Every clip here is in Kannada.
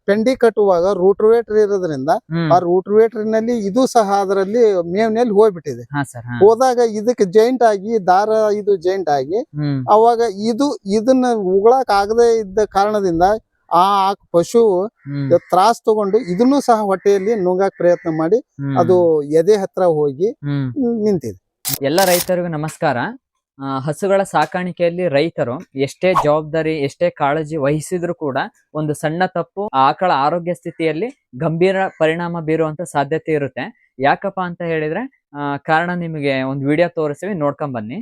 ಪೆಂಡಿ ಕಟ್ಟುವಾಗ ರೂಟ್ವೇಟರ್ ಇರೋದ್ರಿಂದ ಆ ರೂಟ್ವೇಟರ್ ನಲ್ಲಿ ಇದು ಸಹ ಅದರಲ್ಲಿ ಮೇವ್ನಲ್ಲಿ ಹೋಗ್ಬಿಟ್ಟಿದೆ. ಹೋದಾಗ ಇದಕ್ಕೆ ಜಾಯಿಂಟ್ ಆಗಿ ದಾರ ಇದು ಜಾಯಿಂಟ್ ಆಗಿ ಅವಾಗ ಇದನ್ನ ಉಗಳಕ್ ಆಗದೆ ಇದ್ದ ಕಾರಣದಿಂದ ಆ ಪಶು ತ್ರಾಸ್ ತಗೊಂಡು ಇದನ್ನು ಸಹ ಹೊಟ್ಟೆಯಲ್ಲಿ ನುಂಗಾಕ್ ಪ್ರಯತ್ನ ಮಾಡಿ ಅದು ಎದೆ ಹತ್ರ ಹೋಗಿ ನಿಂತಿದೆ. ಎಲ್ಲ ರೈತರಿಗೂ ನಮಸ್ಕಾರ. ಹಸುಗಳ ಸಾಕಾಣಿಕೆಯಲ್ಲಿ ರೈತರು ಎಷ್ಟೇ ಜವಾಬ್ದಾರಿ ಎಷ್ಟೇ ಕಾಳಜಿ ವಹಿಸಿದ್ರು ಕೂಡ ಒಂದು ಸಣ್ಣ ತಪ್ಪು ಆಕಳ ಆರೋಗ್ಯ ಸ್ಥಿತಿಯಲ್ಲಿ ಗಂಭೀರ ಪರಿಣಾಮ ಬೀರುವಂತ ಸಾಧ್ಯತೆ ಇರುತ್ತೆ. ಯಾಕಪ್ಪ ಅಂತ ಹೇಳಿದ್ರೆ ಕಾರಣ ನಿಮಗೆ ಒಂದು ವಿಡಿಯೋ ತೋರಿಸ್ತೀವಿ, ನೋಡ್ಕೊಂಡ್ ಬನ್ನಿ.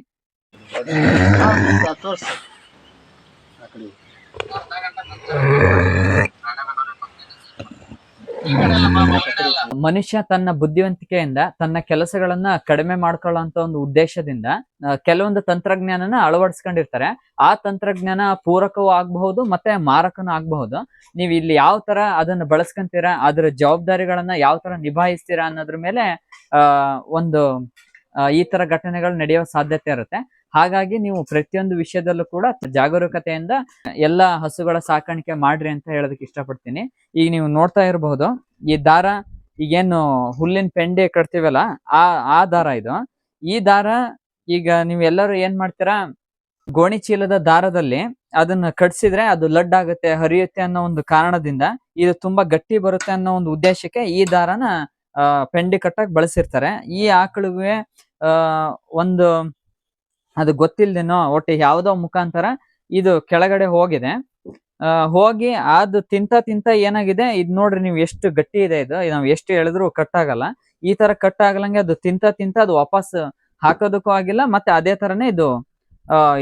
ಮನುಷ್ಯ ತನ್ನ ಬುದ್ಧಿವಂತಿಕೆಯಿಂದ ತನ್ನ ಕೆಲಸಗಳನ್ನ ಕಡಿಮೆ ಮಾಡ್ಕೊಳ್ಳುವಂತ ಒಂದು ಉದ್ದೇಶದಿಂದ ಕೆಲವೊಂದು ತಂತ್ರಜ್ಞಾನನ ಅಳವಡಿಸ್ಕೊಂಡಿರ್ತಾರೆ. ಆ ತಂತ್ರಜ್ಞಾನ ಪೂರಕವೂ ಆಗಬಹುದು ಮತ್ತೆ ಮಾರಕನೂ ಆಗಬಹುದು. ನೀವು ಇಲ್ಲಿ ಯಾವ ತರ ಅದನ್ನ ಬಳಸ್ಕೊಂತೀರಾ, ಅದರ ಜವಾಬ್ದಾರಿಗಳನ್ನ ಯಾವ ತರ ನಿಭಾಯಿಸ್ತೀರಾ ಅನ್ನೋದ್ರ ಮೇಲೆ ಒಂದು ಈ ತರ ಘಟನೆಗಳು ನಡೆಯೋ ಸಾಧ್ಯತೆ ಇರುತ್ತೆ. ಹಾಗಾಗಿ ನೀವು ಪ್ರತಿಯೊಂದು ವಿಷಯದಲ್ಲೂ ಕೂಡ ಜಾಗರೂಕತೆಯಿಂದ ಎಲ್ಲ ಹಸುಗಳ ಸಾಕಾಣಿಕೆ ಮಾಡ್ರಿ ಅಂತ ಹೇಳೋದಕ್ಕೆ ಇಷ್ಟಪಡ್ತೀನಿ. ಈಗ ನೀವು ನೋಡ್ತಾ ಇರಬಹುದು, ಈ ದಾರ ಈಗೇನು ಹುಲ್ಲಿನ ಪೆಂಡೆ ಕಟ್ತೀವಲ್ಲ ಆ ದಾರ ಇದು. ಈ ದಾರ ಈಗ ನೀವೆಲ್ಲರೂ ಏನ್ ಮಾಡ್ತೀರಾ, ಗೋಣಿ ಚೀಲದ ದಾರದಲ್ಲಿ ಅದನ್ನ ಕಟ್ಸಿದ್ರೆ ಅದು ಲಡ್ ಆಗುತ್ತೆ, ಹರಿಯುತ್ತೆ ಅನ್ನೋ ಒಂದು ಕಾರಣದಿಂದ, ಇದು ತುಂಬಾ ಗಟ್ಟಿ ಬರುತ್ತೆ ಅನ್ನೋ ಒಂದು ಉದ್ದೇಶಕ್ಕೆ ಈ ದಾರನ ಪೆಂಡಿ ಕಟ್ಟಕ್ ಬಳಸಿರ್ತಾರೆ. ಈ ಆಕಳಿಗೆ ಒಂದು ಅದು ಗೊತ್ತಿಲ್ದೇನೋ ಒಟ್ಟು ಯಾವ್ದೋ ಮುಖಾಂತರ ಇದು ಕೆಳಗಡೆ ಹೋಗಿದೆ. ಹೋಗಿ ಅದು ತಿಂತ ಏನಾಗಿದೆ, ಇದ್ ನೋಡ್ರಿ ನೀವು ಎಷ್ಟು ಗಟ್ಟಿ ಇದೆ. ಇದು ನಾವು ಎಷ್ಟು ಎಳೆದ್ರು ಕಟ್ಟಾಗಲ್ಲ. ಈ ತರ ಕಟ್ಟಾಗಲಂಗೆ ಅದು ತಿಂತ ಅದು ವಾಪಸ್ ಹಾಕೋದಕ್ಕೂ ಆಗಿಲ್ಲ. ಮತ್ತೆ ಅದೇ ತರನೇ ಇದು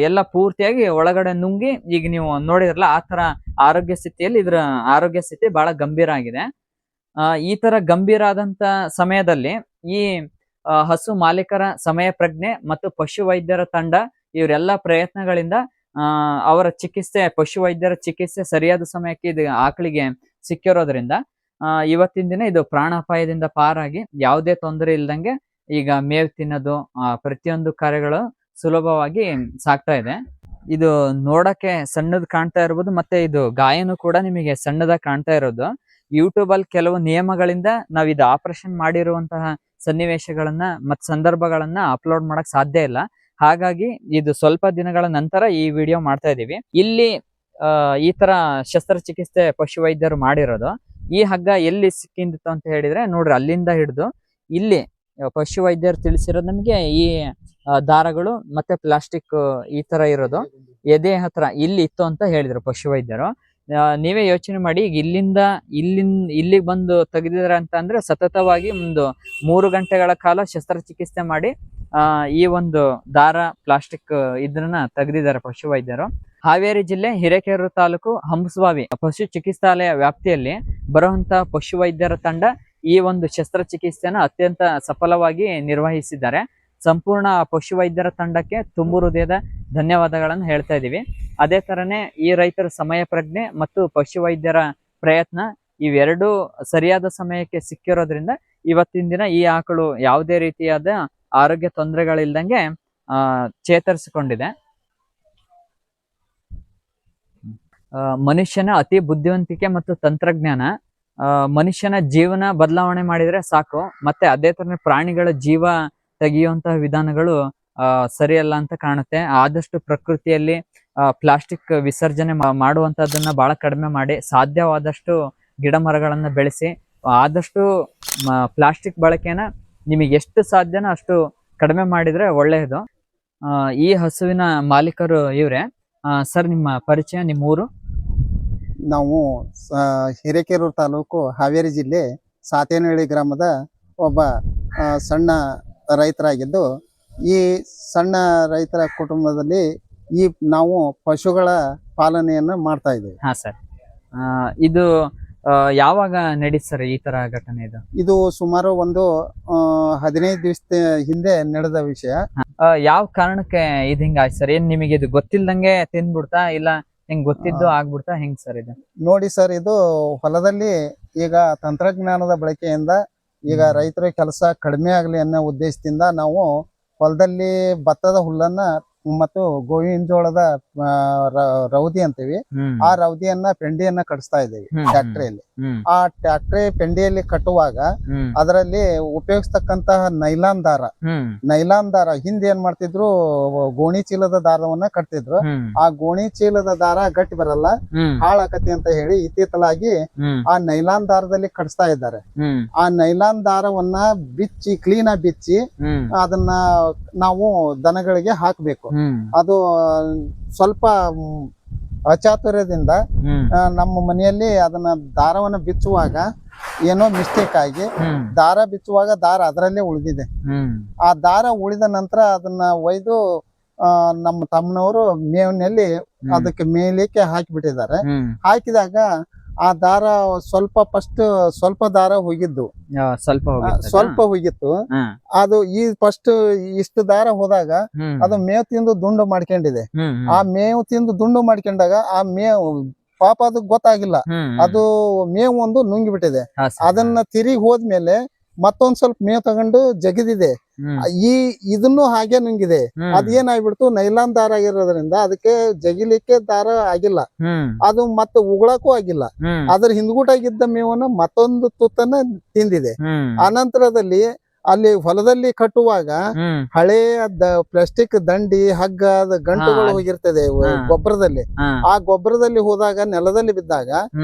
ಎಲ್ಲ ಪೂರ್ತಿಯಾಗಿ ಒಳಗಡೆ ನುಂಗಿ, ಈಗ ನೀವು ನೋಡಿದ್ರಲ್ಲ ಆ ತರ ಆರೋಗ್ಯ ಸ್ಥಿತಿಯಲ್ಲಿ ಇದ್ರ ಆರೋಗ್ಯ ಸ್ಥಿತಿ ಬಹಳ ಗಂಭೀರ ಆಗಿದೆ. ಈ ತರ ಗಂಭೀರ ಆದಂತ ಸಮಯದಲ್ಲಿ ಈ ಹಸು ಮಾಲೀಕರ ಸಮಯ ಪ್ರಜ್ಞೆ ಮತ್ತು ಪಶು ವೈದ್ಯರ ತಂಡ ಇವರೆಲ್ಲ ಪ್ರಯತ್ನಗಳಿಂದ ಅವರ ಚಿಕಿತ್ಸೆ, ಪಶು ವೈದ್ಯರ ಚಿಕಿತ್ಸೆ ಸರಿಯಾದ ಸಮಯಕ್ಕೆ ಇದು ಆಕಳಿಗೆ ಸಿಕ್ಕಿರೋದ್ರಿಂದ ಇವತ್ತಿನ ದಿನ ಇದು ಪ್ರಾಣಾಪಾಯದಿಂದ ಪಾರಾಗಿ ಯಾವುದೇ ತೊಂದರೆ ಇಲ್ದಂಗೆ ಈಗ ಮೇವು ತಿನ್ನೋದು ಪ್ರತಿಯೊಂದು ಕಾರ್ಯಗಳು ಸುಲಭವಾಗಿ ಸಾಗ್ತಾ ಇದೆ. ಇದು ನೋಡಕ್ಕೆ ಸಣ್ಣದ್ ಕಾಣ್ತಾ ಇರ್ಬೋದು, ಮತ್ತೆ ಇದು ಗಾಯನೂ ಕೂಡ ನಿಮಗೆ ಸಣ್ಣದಾಗಿ ಕಾಣ್ತಾ ಇರೋದು. ಯೂಟ್ಯೂಬ್ ಅಲ್ಲಿ ಕೆಲವು ನಿಯಮಗಳಿಂದ ನಾವ್ ಇದು ಆಪರೇಷನ್ ಮಾಡಿರುವಂತಹ ಸನ್ನಿವೇಶಗಳನ್ನ ಮತ್ತು ಸಂದರ್ಭಗಳನ್ನ ಅಪ್ಲೋಡ್ ಮಾಡಕ್ ಸಾಧ್ಯ ಇಲ್ಲ. ಹಾಗಾಗಿ ಇದು ಸ್ವಲ್ಪ ದಿನಗಳ ನಂತರ ಈ ವಿಡಿಯೋ ಮಾಡ್ತಾ ಇದೀವಿ. ಇಲ್ಲಿ ಈ ತರ ಶಸ್ತ್ರಚಿಕಿತ್ಸೆ ಪಶು ವೈದ್ಯರು ಮಾಡಿರೋದು. ಈ ಹಗ್ಗ ಎಲ್ಲಿ ಸಿಕ್ಕಿಂದಿತ್ತು ಅಂತ ಹೇಳಿದ್ರೆ ನೋಡ್ರಿ, ಅಲ್ಲಿಂದ ಹಿಡಿದು ಇಲ್ಲಿ ಪಶು ವೈದ್ಯರು ತಿಳಿಸಿರೋದು ನಮಗೆ ಈ ದಾರಗಳು ಮತ್ತೆ ಪ್ಲಾಸ್ಟಿಕ್ ಈ ತರ ಇರೋದು ಎದೆ ಹತ್ರ ಇಲ್ಲಿ ಇತ್ತು ಅಂತ ಹೇಳಿದ್ರು ಪಶು ವೈದ್ಯರು. ನೀವೇ ಯೋಚನೆ ಮಾಡಿ, ಈಗ ಇಲ್ಲಿಗೆ ಬಂದು ತೆಗೆದಿದ್ದಾರೆ ಅಂತ ಅಂದ್ರೆ ಸತತವಾಗಿ ಒಂದು 3 ಗಂಟೆಗಳ ಕಾಲ ಶಸ್ತ್ರಚಿಕಿತ್ಸೆ ಮಾಡಿ ಈ ಒಂದು ದಾರ ಪ್ಲಾಸ್ಟಿಕ್ ಇದನ್ನ ತೆಗೆದಿದ್ದಾರೆ ಪಶು ವೈದ್ಯರು. ಹಾವೇರಿ ಜಿಲ್ಲೆ ಹಿರೇಕೆರೂರು ತಾಲೂಕು ಹಂಸವಾವಿ ಪಶು ಚಿಕಿತ್ಸಾಲಯ ವ್ಯಾಪ್ತಿಯಲ್ಲಿ ಬರುವಂತ ಪಶು ವೈದ್ಯರ ತಂಡ ಈ ಒಂದು ಶಸ್ತ್ರಚಿಕಿತ್ಸೆನ ಅತ್ಯಂತ ಸಫಲವಾಗಿ ನಿರ್ವಹಿಸಿದ್ದಾರೆ. ಸಂಪೂರ್ಣ ಪಶು ವೈದ್ಯರ ತಂಡಕ್ಕೆ ತುಂಬು ಹೃದಯದ ಧನ್ಯವಾದಗಳನ್ನು ಹೇಳ್ತಾ ಇದೀವಿ. ಅದೇ ತರನೇ ಈ ರೈತರ ಸಮಯ ಪ್ರಜ್ಞೆ ಮತ್ತು ಪಶು ವೈದ್ಯರ ಪ್ರಯತ್ನ ಇವೆರಡೂ ಸರಿಯಾದ ಸಮಯಕ್ಕೆ ಸಿಕ್ಕಿರೋದ್ರಿಂದ ಇವತ್ತಿನ ದಿನ ಈ ಆಕಳು ಯಾವುದೇ ರೀತಿಯಾದ ಆರೋಗ್ಯ ತೊಂದರೆಗಳಿಲ್ದಂಗೆ ಚೇತರಿಸಿಕೊಂಡಿದೆ. ಮನುಷ್ಯನ ಅತಿ ಬುದ್ಧಿವಂತಿಕೆ ಮತ್ತು ತಂತ್ರಜ್ಞಾನ ಮನುಷ್ಯನ ಜೀವನ ಬದಲಾವಣೆ ಮಾಡಿದ್ರೆ ಸಾಕು, ಮತ್ತೆ ಅದೇ ತರ ಪ್ರಾಣಿಗಳ ಜೀವ ತೆಗೆಯುವಂತಹ ವಿಧಾನಗಳು ಸರಿಯಲ್ಲ ಅಂತ ಕಾಣುತ್ತೆ. ಆದಷ್ಟು ಪ್ರಕೃತಿಯಲ್ಲಿ ಪ್ಲಾಸ್ಟಿಕ್ ವಿಸರ್ಜನೆ ಮಾಡುವಂತದನ್ನ ಬಹಳ ಕಡಿಮೆ ಮಾಡಿ ಸಾಧ್ಯವಾದಷ್ಟು ಗಿಡ ಮರಗಳನ್ನ ಬೆಳೆಸಿ ಆದಷ್ಟು ಪ್ಲಾಸ್ಟಿಕ್ ಬಳಕೆನ ನಿಮಗೆ ಎಷ್ಟು ಸಾಧ್ಯನೋ ಅಷ್ಟು ಕಡಿಮೆ ಮಾಡಿದ್ರೆ ಒಳ್ಳೆಯದು. ಈ ಹಸುವಿನ ಮಾಲೀಕರು ಇವ್ರೆ. ಸರ್, ನಿಮ್ಮ ಪರಿಚಯ, ನಿಮ್ಮ ಊರು? ನಾವು ಹಿರೇಕೆರೂರು ತಾಲೂಕು ಹಾವೇರಿ ಜಿಲ್ಲೆ ಸಾತೇನಹಳ್ಳಿ ಗ್ರಾಮದ ಒಬ್ಬ ಸಣ್ಣ ರೈತರಾಗಿದ್ದು, ಈ ಸಣ್ಣ ರೈತರ ಕುಟುಂಬದಲ್ಲಿ ನಾವು ಪಶುಗಳ ಪಾಲನೆಯನ್ನು ಮಾಡ್ತಾ ಇದ್ದೇವೆ. ಹಾ ಸರ್, ಇದು ಯಾವಾಗ ನಡೀತು ಸರ್ ಈ ತರ ಘಟನೆ? ಇದು ಸುಮಾರು ಒಂದು 15 ದಿವಸದ ಹಿಂದೆ ನಡೆದ ವಿಷಯ. ಯಾವ ಕಾರಣಕ್ಕೆ ಇದು ಹಿಂಗಾಯ್ತು ಸರ್? ಏನ್ ನಿಮಗೆ ಇದು ಗೊತ್ತಿಲ್ದಂಗೆ ತಿಂದ್ಬಿಡ್ತಾ, ಇಲ್ಲ ಹೆಂಗ್ ಗೊತ್ತಿದ್ದು ಆಗ್ಬಿಡ್ತಾ, ಹೆಂಗ್ ಸರ್ ಇದು? ನೋಡಿ ಸರ್, ಇದು ಹೊಲದಲ್ಲಿ ಈಗ ತಂತ್ರಜ್ಞಾನದ ಬಳಕೆಯಿಂದ ಈಗ ರೈತರ ಕೆಲಸ ಕಡಿಮೆ ಆಗಲಿ ಅನ್ನೋ ಉದ್ದೇಶದಿಂದ ನಾವು ಹೊಲದಲ್ಲಿ ಭತ್ತದ ಹುಲ್ಲನ್ನ ಮತ್ತು ಗೋವಿನ ಜೋಳದ ರೌದಿ ಅಂತೀವಿ, ಆ ರೌದಿಯನ್ನ ಪೆಂಡಿಯನ್ನ ಕಟ್ಸ್ತಾ ಇದ್ದೀವಿ ಟ್ಯಾಕ್ಟ್ರಿಯಲ್ಲಿ. ಆ ಟ್ಯಾಕ್ಟ್ರಿ ಪೆಂಡಿಯಲ್ಲಿ ಕಟ್ಟುವಾಗ ಅದರಲ್ಲಿ ಉಪಯೋಗಿಸ್ತಕ್ಕಂತಹ ನೈಲಾನ್ ದಾರ ಹಿಂದೆ ಏನ್ ಮಾಡ್ತಿದ್ರು, ಗೋಣಿ ಚೀಲದ ದಾರವನ್ನ ಕಟ್ತಿದ್ರು. ಆ ಗೋಣಿ ಚೀಲದ ದಾರ ಗಟ್ಟಿ ಬರಲ್ಲ, ಹಾಳಾಕತಿ ಅಂತ ಹೇಳಿ ಇತ್ತಿತ್ತಲಾಗಿ ಆ ನೈಲಾನ್ ದಾರದಲ್ಲಿ ಕಟ್ಸ್ತಾ ಇದ್ದಾರೆ. ಆ ನೈಲಾನ್ ದಾರವನ್ನ ಬಿಚ್ಚಿ ಕ್ಲೀನ್ ಆಗಿ ಬಿಚ್ಚಿ ಅದನ್ನ ನಾವು ದನಗಳಿಗೆ ಹಾಕ್ಬೇಕು. ಅದು ಸ್ವಲ್ಪ ಅಚಾತುರ್ಯದಿಂದ ನಮ್ಮ ಮನೆಯಲ್ಲಿ ಅದನ್ನ ದಾರವನ್ನ ಬಿಚ್ಚುವಾಗ ಏನೋ ಮಿಸ್ಟೇಕ್ ಆಗಿ ದಾರ ಬಿಚ್ಚುವಾಗ ದಾರ ಅದರಲ್ಲೇ ಉಳಿದಿದೆ. ಆ ದಾರ ಉಳಿದ ನಂತರ ಅದನ್ನ ಒಯ್ದು ನಮ್ಮ ತಮ್ಮನವರು ಮೇವಿನಲ್ಲಿ ಅದಕ್ಕೆ ಮೇಲಿಕ್ಕೆ ಹಾಕಿಬಿಟ್ಟಿದ್ದಾರೆ. ಹಾಕಿದಾಗ ಆ ದಾರ ಸ್ವಲ್ಪ ದಾರ ಹೋಗಿದ್ದು, ಸ್ವಲ್ಪ ಹೋಗಿತ್ತು. ಅದು ಈ ಫಸ್ಟ್ ಇಷ್ಟು ದಾರ ಹೋದಾಗ ಅದು ಮೇವು ತಿಂದು ದುಂಡು ಮಾಡ್ಕೊಂಡಿದೆ. ಆ ಮೇವು ತಿಂದು ದುಂಡು ಮಾಡ್ಕೊಂಡಾಗ ಆ ಮೇವು ಪಾಪ ಅದು ಗೊತ್ತಾಗಿಲ್ಲ, ಅದು ಮೇವು ಒಂದು ನುಂಗಿಬಿಟ್ಟಿದೆ. ಅದನ್ನ ತಿರುಗಿ ಹೋದ್ಮೇಲೆ ಮತ್ತೊಂದ್ ಸ್ವಲ್ಪ ಮೇವು ತಗೊಂಡು ಜಗಿದಿದೆ, ಇದನ್ನು ಹಾಗೆ ನುಂಗಿದೆ. ಅದೇನಾಗ್ಬಿಡ್ತು, ನೈಲಾನ್ ದಾರ ಆಗಿರೋದ್ರಿಂದ ಅದಕ್ಕೆ ಜಗಿಲಿಕ್ಕೆ ದಾರ ಆಗಿಲ್ಲ, ಅದು ಮತ್ತೆ ಉಗುಳಕ್ಕೂ ಆಗಿಲ್ಲ. ಅದ್ರ ಹಿಂದ್ಗೂಟಾಗಿದ್ದ ಮೇವನ್ನ ಮತ್ತೊಂದು ತುತ್ತನ್ನ ತಿಂದಿದೆ. ಅನಂತರದಲ್ಲಿ ಅಲ್ಲಿ ಹೊಲದಲ್ಲಿ ಕಟ್ಟುವಾಗ ಹಳೆಯ ಪ್ಲಾಸ್ಟಿಕ್ ದಂಡಿ ಹಗ್ಗ ಗಂಟುಗಳು ಹೋಗಿರ್ತದೆ ಗೊಬ್ಬರದಲ್ಲಿ. ಆ ಗೊಬ್ಬರದಲ್ಲಿ ಹೋದಾಗ ನೆಲದಲ್ಲಿ ಬಿದ್ದಾಗ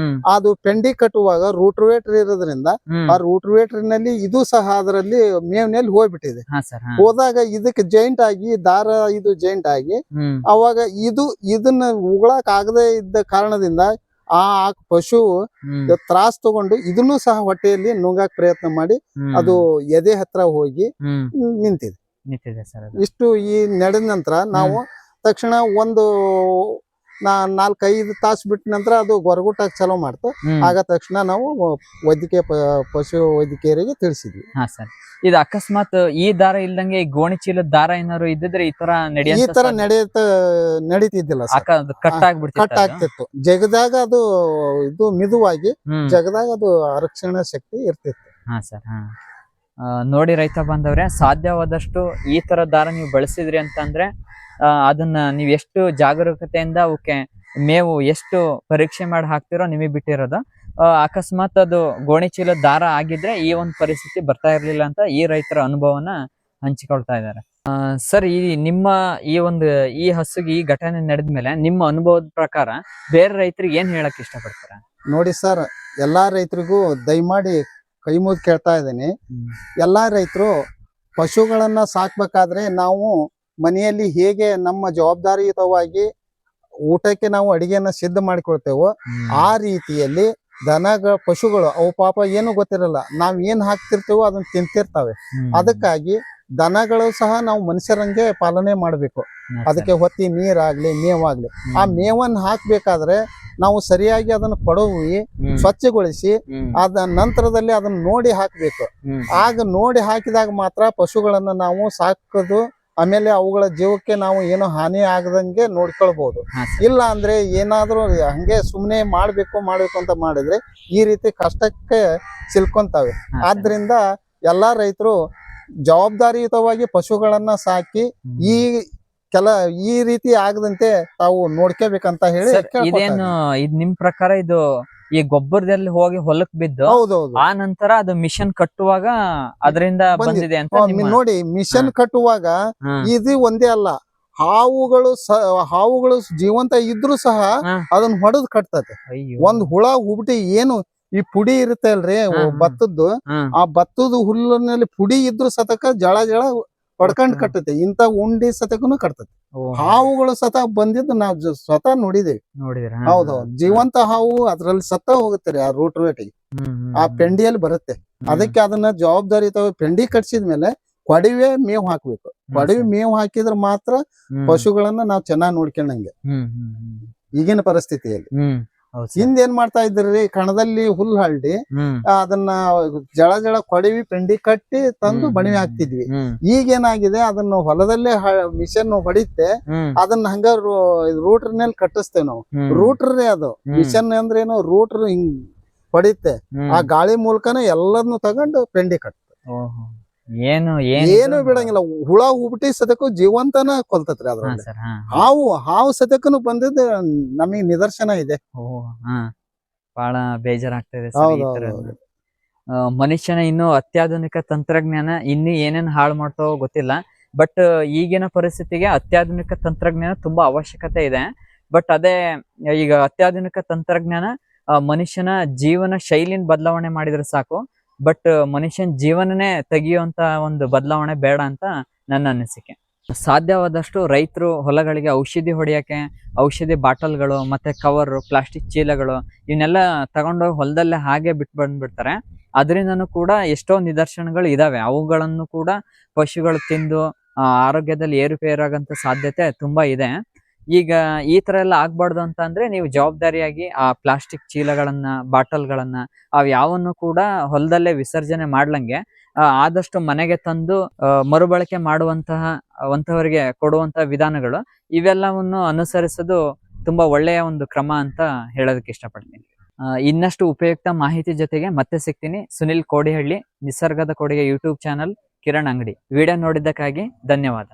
ಅದು ಪೆಂಡಿ ಕಟ್ಟುವಾಗ ರೂಟ್ವೇಟರ್ ಇರೋದ್ರಿಂದ ಆ ರೂಟ್ವೇಟರ್ನಲ್ಲಿ ಇದು ಸಹ ಅದರಲ್ಲಿ ಮೇವಿನಲ್ಲಿ ಹೋಗ್ಬಿಟ್ಟಿದೆ. ಹೋದಾಗ ಇದಕ್ಕೆ ಜಾಯಿಂಟ್ ಆಗಿ ಇದು ಜಾಯಿಂಟ್ ಆಗಿ ಅವಾಗ ಇದನ್ನ ಉಗುಳಕ್ ಆಗದೆ ಇದ್ದ ಕಾರಣದಿಂದ ಆ ಪಶು ತ್ರಾಸ್ ತಗೊಂಡು ಇದನ್ನು ಸಹ ಹೊಟ್ಟೆಯಲ್ಲಿ ನುಂಗಾಕ್ ಪ್ರಯತ್ನ ಮಾಡಿ ಅದು ಎದೆ ಹತ್ರ ಹೋಗಿ ನಿಂತಿದೆ. ಇಷ್ಟು ಈ ನಡೆದ ನಂತರ ನಾವು ತಕ್ಷಣ ಒಂದು 4-5 ತಾಸು ಬಿಟ್ಟ ನಂತರ ಅದು ಗೊರಗುಟ್ಟಾಗ ಚಲೋ ಮಾಡ್ತು. ಆಗ ತಕ್ಷಣ ನಾವು ಪಶು ವೈದ್ಯಕೀಯರಿಗೆ ತಿಳಿಸಿದ್ವಿ. ಇದು ಅಕಸ್ಮಾತ್ ಈ ದಾರ ಇಲ್ದಂಗೆ ಗೋಣಿ ಚೀಲದ ದಾರ ಏನಾದ್ರು ಇದ್ದಿದ್ರೆ ಈ ತರ ನಡೀತಿದ್ದಿಲ್ಲ, ಕಟ್ ಆಗ್ತಿತ್ತು. ಜಗದಾಗ ಅದು ಇದು ಮಿದುವಾಗಿ ಜಗದಾಗ ಅದು ಆರಕ್ಷಣಾ ಶಕ್ತಿ ಇರ್ತಿತ್ತು. ನೋಡಿ ರೈತ ಬಾಂಧವ್ರೆ, ಸಾಧ್ಯವಾದಷ್ಟು ಈ ತರ ದಾರ ನೀವು ಬಳಸಿದ್ರಿ ಅಂತಂದ್ರೆ ಅದನ್ನ ನೀವ್ ಎಷ್ಟು ಜಾಗರೂಕತೆಯಿಂದ ಅವಕ್ಕೆ ಮೇವು ಎಷ್ಟು ಪರೀಕ್ಷೆ ಮಾಡಿ ಹಾಕ್ತಿರೋ ನಿಮಗೆ ಬಿಟ್ಟಿರೋದು. ಅಕಸ್ಮಾತ್ ಅದು ಗೋಣಿ ಚೀಲದ ದಾರ ಆಗಿದ್ರೆ ಈ ಒಂದು ಪರಿಸ್ಥಿತಿ ಬರ್ತಾ ಇರ್ಲಿಲ್ಲ ಅಂತ ಈ ರೈತರ ಅನುಭವನ ಹಂಚಿಕೊಳ್ತಾ ಇದ್ದಾರೆ. ಸರ್, ಈ ಹಸುಗೆ ಈ ಘಟನೆ ನಡೆದ್ಮೇಲೆ ನಿಮ್ಮ ಅನುಭವದ ಪ್ರಕಾರ ಬೇರೆ ರೈತರಿಗೆ ಏನ್ ಹೇಳಕ್ ಇಷ್ಟಪಡ್ತಾರೆ? ನೋಡಿ ಸರ್, ಎಲ್ಲಾ ರೈತರಿಗೂ ದಯಮಾಡಿ ಕೈ ಮುಗಿದು ಕೇಳ್ತಾ ಇದ್ದೀನಿ. ಎಲ್ಲಾ ರೈತರು ಪಶುಗಳನ್ನ ಸಾಕ್ಬೇಕಾದ್ರೆ ನಾವು ಮನೆಯಲ್ಲಿ ಹೇಗೆ ನಮ್ಮ ಜವಾಬ್ದಾರಿಯುತವಾಗಿ ಊಟಕ್ಕೆ ನಾವು ಅಡಿಗೆಯನ್ನ ಸಿದ್ಧ ಮಾಡಿಕೊಳ್ತೇವೋ ಆ ರೀತಿಯಲ್ಲಿ ಪಶುಗಳು ಅವು ಪಾಪ ಏನು ಗೊತ್ತಿರಲ್ಲ, ನಾವ್ ಏನ್ ಹಾಕ್ತಿರ್ತೇವೋ ಅದನ್ನ ತಿಂತಿರ್ತಾವೆ. ಅದಕ್ಕಾಗಿ ದನಗಳು ಸಹ ನಾವು ಮನುಷ್ಯರಂಗೆ ಪಾಲನೆ ಮಾಡ್ಬೇಕು. ಅದಕ್ಕೆ ಹೊತ್ತಿ ನೀರಾಗ್ಲಿ ಮೇವಾಗ್ಲಿ ಆ ಮೇವನ್ನ ಹಾಕ್ಬೇಕಾದ್ರೆ ನಾವು ಸರಿಯಾಗಿ ಅದನ್ನ ಕೊಡವಿ ಸ್ವಚ್ಛಗೊಳಿಸಿ ಅದ ನಂತರದಲ್ಲಿ ಅದನ್ನ ನೋಡಿ ಹಾಕ್ಬೇಕು. ಆಗ ನೋಡಿ ಹಾಕಿದಾಗ ಮಾತ್ರ ಪಶುಗಳನ್ನ ನಾವು ಸಾಕೋದು, ಆಮೇಲೆ ಅವುಗಳ ಜೀವಕ್ಕೆ ನಾವು ಏನೋ ಹಾನಿ ಆಗದಂಗೆ ನೋಡ್ಕೊಳ್ಬಹುದು. ಇಲ್ಲ ಅಂದ್ರೆ ಏನಾದ್ರೂ ಹಂಗೆ ಸುಮ್ನೆ ಮಾಡ್ಬೇಕು ಅಂತ ಮಾಡಿದ್ರೆ ಈ ರೀತಿ ಕಷ್ಟಕ್ಕೆ ಸಿಲ್ಕೊಂತಾವೆ. ಆದ್ರಿಂದ ಎಲ್ಲಾ ರೈತರು ಜವಾಬ್ದಾರಿಯುತವಾಗಿ ಪಶುಗಳನ್ನ ಸಾಕಿ ಈ ರೀತಿ ಆಗದಂತೆ ತಾವು ನೋಡ್ಕೋಬೇಕಂತ ಹೇಳಿ. ಇದೇನು ನಿಮ್ ಪ್ರಕಾರ ಇದು ಈ ಗೊಬ್ಬರದಲ್ಲಿ ಹೋಗಿ ಹೊಲಕ್ ಬಿದ್ದು ಆ ನಂತರ ಅದು ಮಿಷನ್ ಕಟ್ಟುವಾಗ ಅದರಿಂದ ಬಂದಿದೆ ಅಂತ ನೋಡಿ. ಮಿಷನ್ ಕಟ್ಟುವಾಗ ಇದು ಒಂದೇ ಅಲ್ಲ, ಹಾವುಗಳು ಜೀವಂತ ಇದ್ರು ಸಹ ಅದನ್ನ ಹೊಡೆದ್ ಕಟ್ತದೆ. ಒಂದ್ ಹುಳ ಹುಬ್ಟಿ ಏನು ಈ ಪುಡಿ ಇರುತ್ತೆ ಅಲ್ರಿ ಭತ್ತದ್ದು, ಆ ಭತ್ತದ ಹುಲ್ಲಿನಲ್ಲಿ ಪುಡಿ ಇದ್ರು ಸತಕ ಜಳ ಹೊಡ್ಕೊಂಡ್ ಕಟ್ಟುತ್ತೆ. ಇಂತ ಉಂಡಿ ಸತಕನು ಕಟ್ತದೆ. ಹಾವುಗಳು ಸತ ಬಂದಿದ್ದು ನಾವು ಸ್ವತಃ ನೋಡಿದೇವಿ. ಹೌದೌದು, ಜೀವಂತ ಹಾವು ಅದ್ರಲ್ಲಿ ಸತ್ತ ಹೋಗುತ್ತೆ ಆ ರೂಟ್ವೇಟಿಗೆ, ಆ ಪೆಂಡಿಯಲ್ಲಿ ಬರುತ್ತೆ. ಅದಕ್ಕೆ ಅದನ್ನ ಜವಾಬ್ದಾರಿ ಪೆಂಡಿ ಕಟ್ಸಿದ್ಮೇಲೆ ಕೊಡವೆ ಮೇವು ಹಾಕ್ಬೇಕು. ಕೊಡವೆ ಮೇವು ಹಾಕಿದ್ರೆ ಮಾತ್ರ ಪಶುಗಳನ್ನ ನಾವು ಚೆನ್ನಾಗಿ ನೋಡ್ಕೊಂಡಂಗೆ ಈಗಿನ ಪರಿಸ್ಥಿತಿಯಲ್ಲಿ. ಹಿಂದೇನ್ ಮಾಡ್ತಾ ಇದ್ರಿ, ಕಣದಲ್ಲಿ ಹುಲ್ ಹಳ್ಳಿ ಅದನ್ನ ಜಳ ಕೊಡವಿ ಪೆಂಡಿ ಕಟ್ಟಿ ತಂದು ಬಣಿವೆ ಹಾಕ್ತಿದ್ವಿ. ಈಗೇನಾಗಿದೆ, ಅದನ್ನ ಹೊಲದಲ್ಲೇ ಮಿಷನ್ ಹೊಡಿತೆ, ಅದನ್ನ ಹಂಗ ರೂಟ್ರ್ನಲ್ಲಿ ಕಟ್ಟಿಸ್ತೇವೆ ನಾವು. ರೂಟ್ರೇ ಅದು ಮಿಷನ್ ಅಂದ್ರೆ ಏನು, ರೂಟ್ರ್ ಹಿಂಗ್ ಹೊಡಿತೆ, ಆ ಗಾಳಿ ಮೂಲಕನೇ ಎಲ್ಲದನ್ನು ತಗೊಂಡು ಪೆಂಡಿ ಕಟ್ತದೆ. ಏನು ಬಿಡಂಗಿಲ್ಲ. ಹುಳ ಹೂಬಿಟ್ಟಿ ಸದ್ಯಕ್ಕೂ ಜೀವಂತನ ಕೊಲ್ತತ್ರಿ ಅದ್ರಲ್ಲಿ. ಸರ್ ಹಾವು ಸದ್ಯಕ್ಕೂ ಬಂದಿದ್ದು ನಮಗೆ ನಿದರ್ಶನ ಇದೆ. ಬಹಳ ಬೇಜಾರಾಗ್ತಾ ಇದೆ ಸರ್ ಈ ತರ. ಮನುಷ್ಯನ ಇನ್ನು ಅತ್ಯಾಧುನಿಕ ತಂತ್ರಜ್ಞಾನ ಇನ್ನು ಏನೇನ್ ಹಾಳು ಮಾಡ್ತಾವೋ ಗೊತ್ತಿಲ್ಲ. ಬಟ್ ಈಗಿನ ಪರಿಸ್ಥಿತಿಗೆ ಅತ್ಯಾಧುನಿಕ ತಂತ್ರಜ್ಞಾನ ತುಂಬಾ ಅವಶ್ಯಕತೆ ಇದೆ. ಬಟ್ ಅದೇ ಈಗ ಅತ್ಯಾಧುನಿಕ ತಂತ್ರಜ್ಞಾನ ಮನುಷ್ಯನ ಜೀವನ ಶೈಲಿನ ಬದಲಾವಣೆ ಮಾಡಿದ್ರೆ ಸಾಕು. ಬಟ್ ಮನುಷ್ಯನ ಜೀವನನೇ ತೆಗಿಯುವಂತ ಒಂದು ಬದಲಾವಣೆ ಬೇಡ ಅಂತ ನನ್ನ ಅನಿಸಿಕೆ. ಸಾಧ್ಯವಾದಷ್ಟು ರೈತರು ಹೊಲಗಳಿಗೆ ಔಷಧಿ ಹೊಡೆಯಕ್ಕೆ ಔಷಧಿ ಬಾಟಲ್ಗಳು ಮತ್ತೆ ಕವರ್, ಪ್ಲಾಸ್ಟಿಕ್ ಚೀಲಗಳು ಇವನ್ನೆಲ್ಲ ತಗೊಂಡೋಗಿ ಹೊಲದಲ್ಲೇ ಹಾಗೆ ಬಿಟ್ಟು ಬಂದ್ಬಿಡ್ತಾರೆ. ಅದರಿಂದನೂ ಕೂಡ ಎಷ್ಟೋ ನಿದರ್ಶನಗಳು ಇದಾವೆ. ಅವುಗಳನ್ನು ಕೂಡ ಪಶುಗಳು ತಿಂದು ಆರೋಗ್ಯದಲ್ಲಿ ಏರುಪೇರಾಗಂತ ಸಾಧ್ಯತೆ ತುಂಬಾ ಇದೆ. ಈಗ ಈ ತರ ಎಲ್ಲ ಆಗ್ಬಾರ್ದು ಅಂತ ಅಂದ್ರೆ ನೀವು ಜವಾಬ್ದಾರಿಯಾಗಿ ಆ ಪ್ಲಾಸ್ಟಿಕ್ ಚೀಲಗಳನ್ನ, ಬಾಟಲ್ಗಳನ್ನ ಅವ್ ಯಾವನ್ನು ಕೂಡ ಹೊಲದಲ್ಲೇ ವಿಸರ್ಜನೆ ಮಾಡ್ಲಂಗೆ ಆದಷ್ಟು ಮನೆಗೆ ತಂದು ಮರುಬಳಕೆ ಮಾಡುವಂತಹವರಿಗೆ ಕೊಡುವಂತಹ ವಿಧಾನಗಳು ಇವೆಲ್ಲವನ್ನು ಅನುಸರಿಸೋದು ತುಂಬಾ ಒಳ್ಳೆಯ ಒಂದು ಕ್ರಮ ಅಂತ ಹೇಳೋದಕ್ಕೆ ಇಷ್ಟಪಡ್ತೀನಿ. ಇನ್ನಷ್ಟು ಉಪಯುಕ್ತ ಮಾಹಿತಿ ಜೊತೆಗೆ ಮತ್ತೆ ಸಿಗ್ತೀನಿ. ಸುನಿಲ್ ಕೋಡಿಹಳ್ಳಿ, ನಿಸರ್ಗದ ಕೊಡುಗೆ ಯೂಟ್ಯೂಬ್ ಚಾನಲ್, ಕಿರಣ್ ಅಂಗಡಿ. ವಿಡಿಯೋ ನೋಡಿದ್ದಕ್ಕಾಗಿ ಧನ್ಯವಾದ.